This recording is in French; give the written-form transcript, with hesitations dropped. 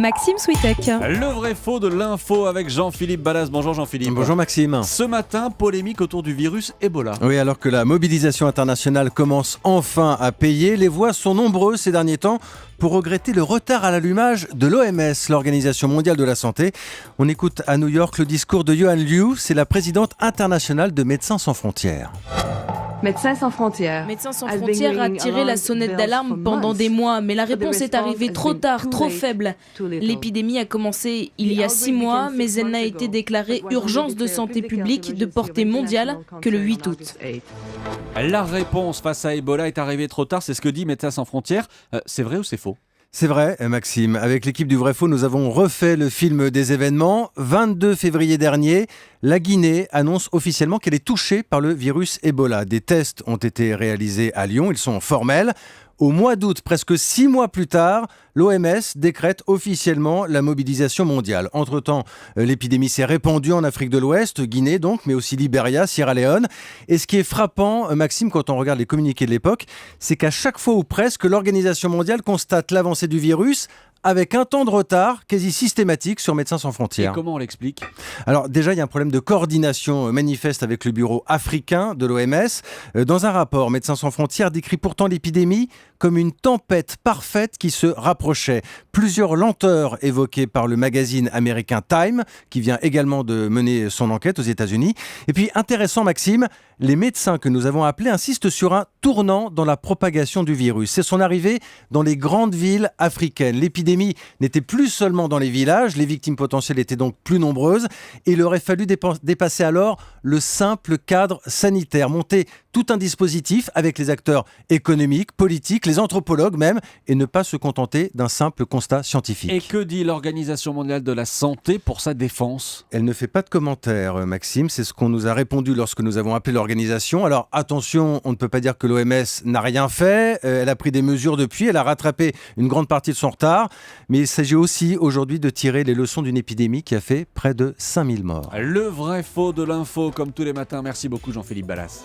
Maxime Switek. Le vrai faux de l'info avec Jean-Philippe Ballas. Bonjour Jean-Philippe. Bonjour Maxime. Ce matin, polémique autour du virus Ebola. Oui, alors que la mobilisation internationale commence enfin à payer, les voix sont nombreuses ces derniers temps pour regretter le retard à l'allumage de l'OMS, l'Organisation mondiale de la santé. On écoute à New York le discours de Yuan Liu, c'est la présidente internationale de Médecins sans frontières. Médecins sans frontières. Médecins sans frontières a tiré la sonnette d'alarme pendant des mois, mais la réponse est arrivée trop tard, trop faible. L'épidémie a commencé il y a 6 mois, mais elle n'a été déclarée urgence de santé publique de portée mondiale que le 8 août. La réponse face à Ebola est arrivée trop tard, c'est ce que dit Médecins sans frontières. C'est vrai ou c'est faux ? C'est vrai, Maxime. Avec l'équipe du Vrai Faux, nous avons refait le film des événements. 22 février dernier, la Guinée annonce officiellement qu'elle est touchée par le virus Ebola. Des tests ont été réalisés à Lyon, ils sont formels. Au mois d'août, presque 6 mois plus tard, l'OMS décrète officiellement la mobilisation mondiale. Entre-temps, l'épidémie s'est répandue en Afrique de l'Ouest, Guinée donc, mais aussi Libéria, Sierra Leone. Et ce qui est frappant, Maxime, quand on regarde les communiqués de l'époque, c'est qu'à chaque fois ou presque, l'Organisation mondiale constate l'avancée du virus avec un temps de retard quasi systématique sur Médecins sans frontières. Et comment on l'explique ? Alors déjà, il y a un problème de coordination manifeste avec le bureau africain de l'OMS. Dans un rapport, Médecins sans frontières décrit pourtant l'épidémie comme une tempête parfaite qui se rapprochait. Plusieurs lenteurs évoquées par le magazine américain Time, qui vient également de mener son enquête aux États-Unis. Et puis, intéressant Maxime, les médecins que nous avons appelés insistent sur un tournant dans la propagation du virus. C'est son arrivée dans les grandes villes africaines. L'épidémie n'était plus seulement dans les villages, les victimes potentielles étaient donc plus nombreuses et il aurait fallu dépasser alors le simple cadre sanitaire, monter tout un dispositif avec les acteurs économiques, politiques, les anthropologues même, et ne pas se contenter d'un simple constat scientifique. Et que dit l'Organisation mondiale de la santé pour sa défense ? Elle ne fait pas de commentaires, Maxime, c'est ce qu'on nous a répondu lorsque nous avons appelé l'organisation. Alors attention, on ne peut pas dire que l'OMS n'a rien fait, elle a pris des mesures depuis, elle a rattrapé une grande partie de son retard, mais il s'agit aussi aujourd'hui de tirer les leçons d'une épidémie qui a fait près de 5000 morts. Le vrai faux de l'info, comme tous les matins. Merci beaucoup Jean-Philippe Ballas.